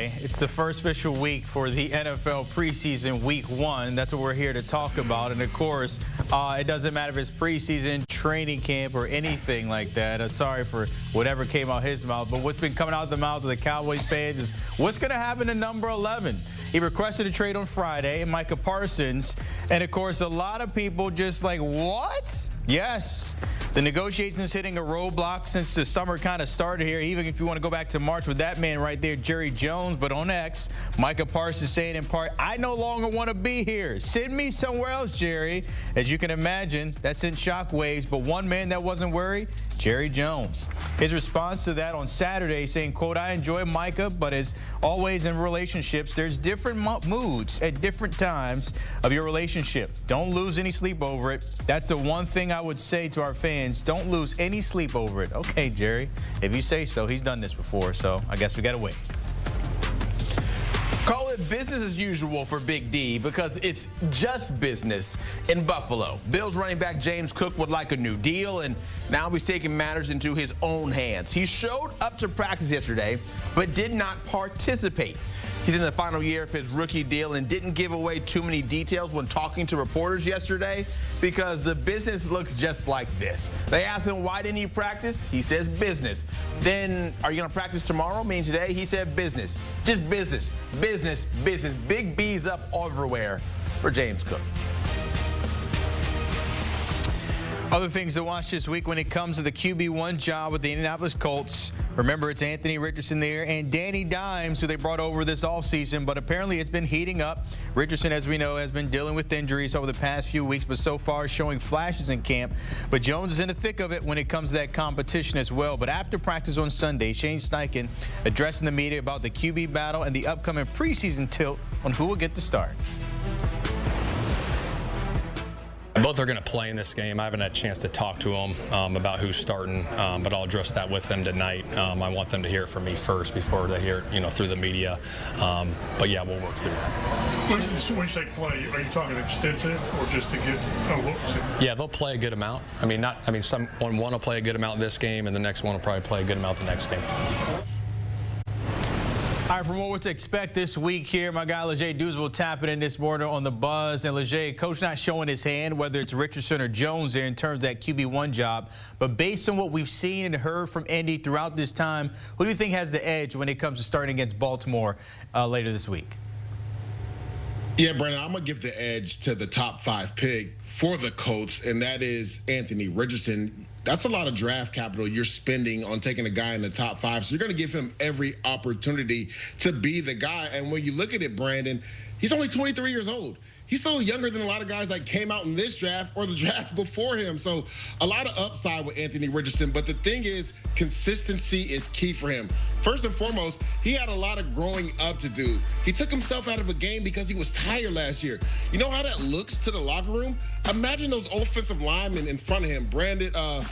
It's the first official week for the NFL preseason, week 1. That's what we're here to talk about. And, of course, it doesn't matter if it's preseason, training camp, or anything like that. Sorry for whatever came out his mouth. But what's been coming out of the mouths of the Cowboys fans is what's going to happen to number 11. He requested a trade on Friday, Micah Parsons. And, of course, a lot of people just like, what? Yes. The negotiations hitting a roadblock since the summer kind of started here, even if you want to go back to March with that man right there, Jerry Jones. But on X, Micah Parsons saying in part, I no longer want to be here. Send me somewhere else, Jerry. As you can imagine, that sent shockwaves. But one man that wasn't worried, Jerry Jones. His response to that on Saturday saying, quote, I enjoy Micah, but as always in relationships, there's different moods at different times of your relationship. Don't lose any sleep over it. That's the one thing I would say to our fans. Don't lose any sleep over it. Okay, Jerry, if you say so. He's done this before, so I guess we got to wait. Call it business as usual for Big D because it's just business in Buffalo. Bills running back James Cook would like a new deal, and now he's taking matters into his own hands. He showed up to practice yesterday, but did not participate. He's in the final year of his rookie deal and didn't give away too many details when talking to reporters yesterday because the business looks just like this. They asked him, why didn't you practice? He says business. Then, are you going to practice tomorrow? Meaning today? He said business. Just business. Business. Business. Big B's up everywhere for James Cook. Other things to watch this week when it comes to the QB1 job with the Indianapolis Colts. Remember, it's Anthony Richardson there and Danny Dimes, who they brought over this offseason, but apparently it's been heating up. Richardson, as we know, has been dealing with injuries over the past few weeks, but so far showing flashes in camp. But Jones is in the thick of it when it comes to that competition as well. But after practice on Sunday, Shane Steichen addressing the media about the QB battle and the upcoming preseason tilt on who will get the start. Both are going to play in this game. I haven't had a chance to talk to them about who's starting, but I'll address that with them tonight. I want them to hear it from me first before they hear it, through the media. But yeah, we'll work through that. When you say play, are you talking extensive or just to get a look? Yeah, they'll play a good amount. One will play a good amount this game, and the next one will probably play a good amount the next game. All right, for more what to expect this week here, my guy Douzable tapping in this morning on the buzz. And Leger, coach not showing his hand, whether it's Richardson or Jones there in terms of that QB1 job. But based on what we've seen and heard from Indy throughout this time, who do you think has the edge when it comes to starting against Baltimore later this week? Yeah, Brandon, I'm going to give the edge to the top 5 pick for the Colts, and that is Anthony Richardson. That's a lot of draft capital you're spending on taking a guy in the top 5. So you're going to give him every opportunity to be the guy. And when you look at it, Brandon, he's only 23 years old. He's still younger than a lot of guys that came out in this draft or the draft before him. So a lot of upside with Anthony Richardson. But the thing is, consistency is key for him. First and foremost, he had a lot of growing up to do. He took himself out of a game because he was tired last year. You know how that looks to the locker room? Imagine those offensive linemen in front of him, Bernard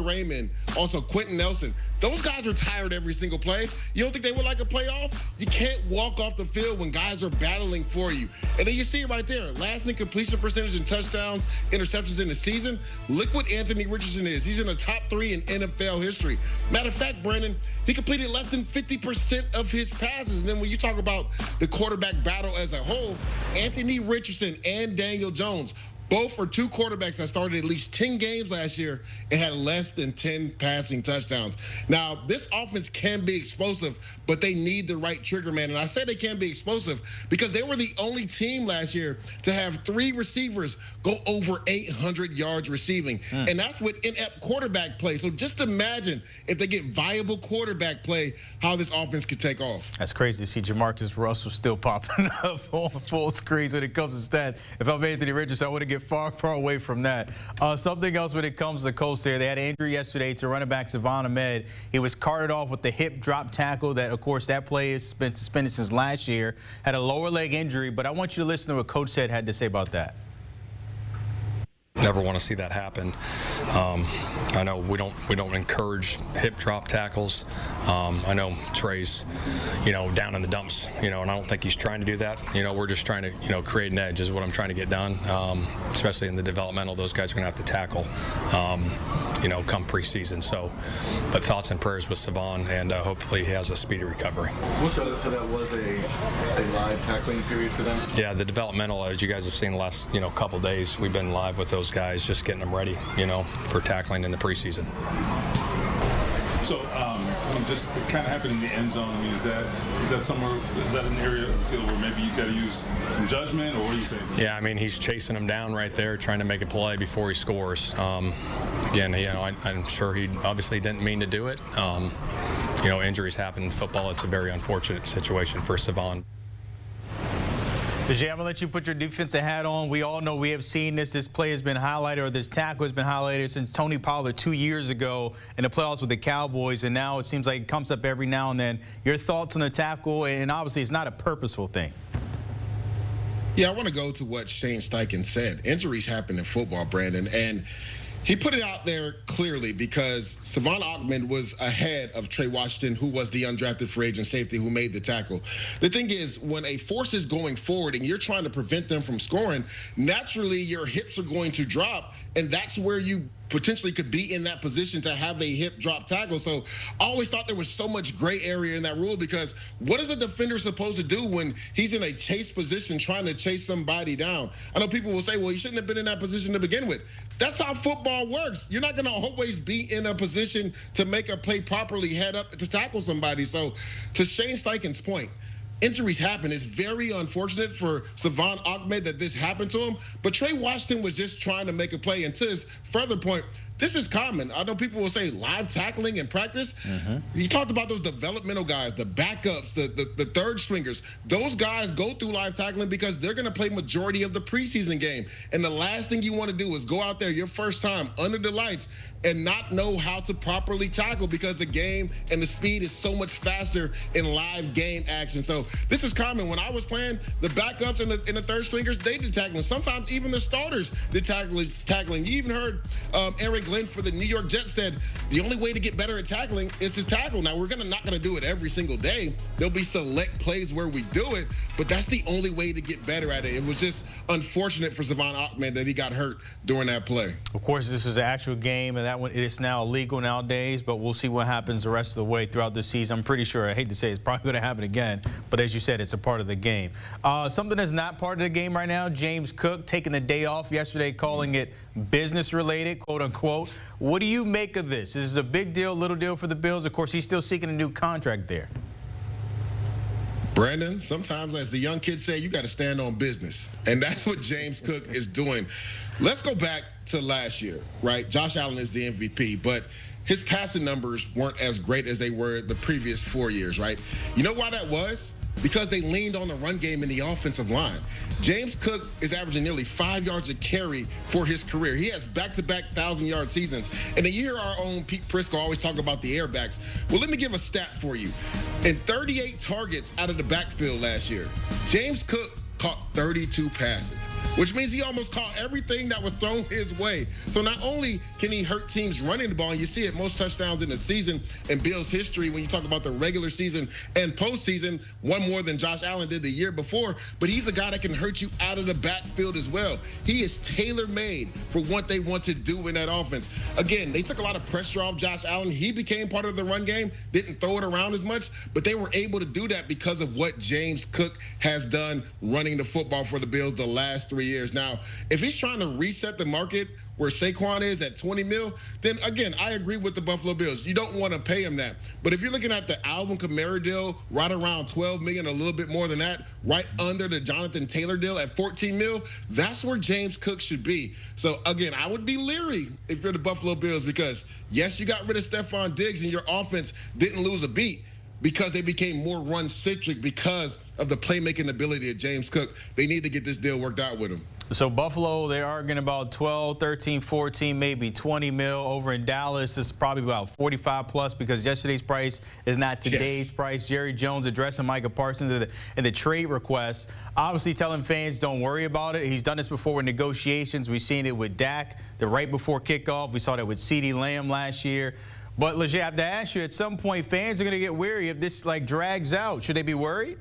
Raymond, also Quentin Nelson. Those guys are tired every single play. You don't think they would like a playoff? You can't walk off the field when guys are battling for you. And then you see it right there. Last in completion percentage and touchdowns, interceptions in the season. Look what Anthony Richardson is. He's in the top 3 in NFL history. Matter of fact, Brandon, he completed less than 50% of his passes. And then when you talk about the quarterback battle as a whole, Anthony Richardson and Daniel Jones, both are 2 quarterbacks that started at least 10 games last year and had less than 10 passing touchdowns. Now, this offense can be explosive, but they need the right trigger man. And I say they can be explosive because they were the only team last year to have 3 receivers go over 800 yards receiving. And that's with inept quarterback play. So just imagine if they get viable quarterback play, how this offense could take off. That's crazy to see Jamarcus Russell still popping up on full screens when it comes to stats. If I'm Anthony Richardson, I want to get far away from that. Something else when it comes to the Colts there. They had an injury yesterday to running back Savon Ahmed. He was carted off with the hip drop tackle that, of course, that play has been suspended since last year. Had a lower leg injury, but I want you to listen to what Coach said had to say about that. never want to see that happen. I know we don't encourage hip drop tackles. I know Trey's, down in the dumps, and I don't think he's trying to do that. We're just trying to, create an edge is what I'm trying to get done, especially in the developmental. Those guys are going to have to tackle, come preseason. So, but thoughts and prayers with Savon, and hopefully he has a speedy recovery. So that was a live tackling period for them? Yeah, the developmental, as you guys have seen the last, couple days, we've been live with those guys, just getting them ready, for tackling in the preseason. So, just it kind of happened in the end zone. Is that an area of the field where maybe you got to use some judgment, or what do you think? Yeah, he's chasing him down right there, trying to make a play before he scores. Again, I'm sure he obviously didn't mean to do it. Injuries happen in football. It's a very unfortunate situation for Savon. Jay, I'm going to let you put your defensive hat on. We all know we have seen this. This play has been highlighted, or this tackle has been highlighted since Tony Pollard 2 years ago in the playoffs with the Cowboys, and now it seems like it comes up every now and then. Your thoughts on the tackle, and obviously it's not a purposeful thing. Yeah, I want to go to what Shane Steichen said. Injuries happen in football, Brandon, and he put it out there clearly because Savon Ahmed was ahead of Trey Washington, who was the undrafted free agent safety who made the tackle. The thing is, when a force is going forward and you're trying to prevent them from scoring, naturally your hips are going to drop, and that's where you potentially could be in that position to have a hip drop tackle. So I always thought there was so much gray area in that rule, because what is a defender supposed to do when he's in a chase position trying to chase somebody down? I know people will say, well, he shouldn't have been in that position to begin with. That's how football works. You're not going to always be in a position to make a play properly head up to tackle somebody. So to Shane Steichen's point, injuries happen. It's very unfortunate for Savon Ahmed that this happened to him, but Trey Washington was just trying to make a play. And to his further point, this is common. I know people will say live tackling in practice. You talked about those developmental guys, the backups, the third stringers. Those guys go through live tackling because they're going to play majority of the preseason game. And the last thing you want to do is go out there your first time under the lights and not know how to properly tackle, because the game and the speed is so much faster in live game action. So this is common. When I was playing, the backups and the third stringers, they did tackling. Sometimes even the starters did tackling. You even heard Eric Glenn for the New York Jets said the only way to get better at tackling is to tackle. Now, we're not going to do it every single day. There'll be select plays where we do it, but that's the only way to get better at it. It was just unfortunate for Savon Ahmed that he got hurt during that play. Of course, this was an actual game, and that one, it is now illegal nowadays, but we'll see what happens the rest of the way throughout the season. I'm pretty sure, I hate to say, it's probably going to happen again, but as you said, it's a part of the game. Something that's not part of the game right now, James Cook taking the day off yesterday, calling it business-related, quote-unquote. What do you make of this? Is this a big deal, little deal for the Bills? Of course, he's still seeking a new contract there. Brandon, sometimes, as the young kids say, you got to stand on business. And that's what James Cook is doing. Let's go back to last year, right? Josh Allen is the MVP, but his passing numbers weren't as great as they were the previous 4 years, right? You know why that was? Because they leaned on the run game in the offensive line. James Cook is averaging nearly 5 yards a carry for his career. He has back-to-back 1,000-yard seasons. And then you hear our own Pete Prisco always talk about the airbacks. Well, let me give a stat for you. In 38 targets out of the backfield last year, James Cook caught 32 passes, which means he almost caught everything that was thrown his way. So not only can he hurt teams running the ball, and you see it, most touchdowns in the season in Bills history when you talk about the regular season and postseason, one more than Josh Allen did the year before, but he's a guy that can hurt you out of the backfield as well. He is tailor-made for what they want to do in that offense. Again, they took a lot of pressure off Josh Allen. He became part of the run game, didn't throw it around as much, but they were able to do that because of what James Cook has done running the football for the Bills the last 3 years. Now, if he's trying to reset the market where Saquon is at $20 million, then again, I agree with the Buffalo Bills. You don't want to pay him that. But if you're looking at the Alvin Kamara deal right around $12 million, a little bit more than that, right under the Jonathan Taylor deal at $14 million, that's where James Cook should be. So again, I would be leery if you're the Buffalo Bills, because yes, you got rid of Stephon Diggs and your offense didn't lose a beat, because they became more run-centric because of the playmaking ability of James Cook. They need to get this deal worked out with him. So Buffalo, they're arguing about 12, 13, 14, maybe 20 mil. Over in Dallas, it's probably about 45 plus because yesterday's price is not today's price. Jerry Jones addressing Micah Parsons in the trade request, obviously telling fans don't worry about it. He's done this before with negotiations. We've seen it with Dak the right before kickoff. We saw that with CeeDee Lamb last year. But Leger, I have to ask you, at some point, fans are going to get weary if this drags out. Should they be worried?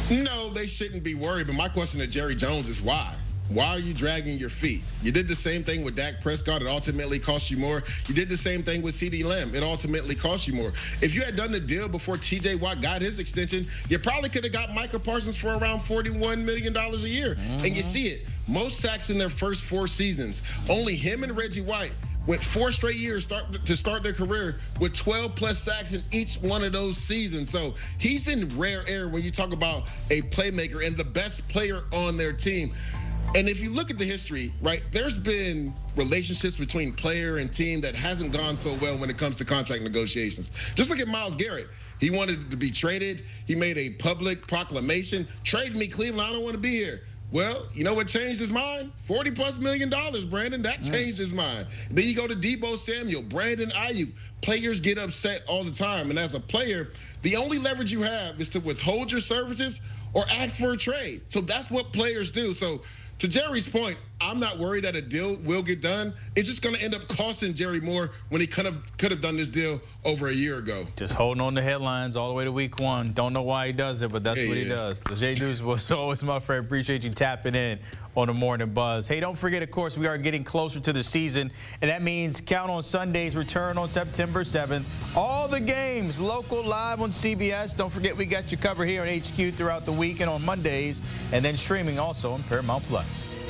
No, they shouldn't be worried. But my question to Jerry Jones is why? Why are you dragging your feet? You did the same thing with Dak Prescott. It ultimately cost you more. You did the same thing with CeeDee Lamb. It ultimately cost you more. If you had done the deal before TJ Watt got his extension, you probably could have got Micah Parsons for around $41 million a year. And you see it. Most sacks in their first 4 seasons. Only him and Reggie White went 4 straight years to start their career with 12-plus sacks in each one of those seasons. So he's in rare air when you talk about a playmaker and the best player on their team. And if you look at the history, right, there's been relationships between player and team that hasn't gone so well when it comes to contract negotiations. Just look at Myles Garrett. He wanted to be traded. He made a public proclamation, trade me, Cleveland, I don't want to be here. Well, you know what changed his mind? $40+ million, Brandon. That changed his mind. Then you go to Deebo Samuel, Brandon Ayuk. Players get upset all the time. And as a player, the only leverage you have is to withhold your services or ask for a trade. So that's what players do. So to Jerry's point, I'm not worried that a deal will get done. It's just going to end up costing Jerry more when he could have done this deal over a year ago. Just holding on to headlines all the way to week 1. Don't know why he does it, but that's what he does. The J News was always my friend. Appreciate you tapping in on the Morning Buzz. Hey, don't forget, of course, we are getting closer to the season, and that means count on Sunday's return on September 7th. All the games local, live on CBS. Don't forget, we got you covered here on HQ throughout the week and on Mondays, and then streaming also on Paramount Plus.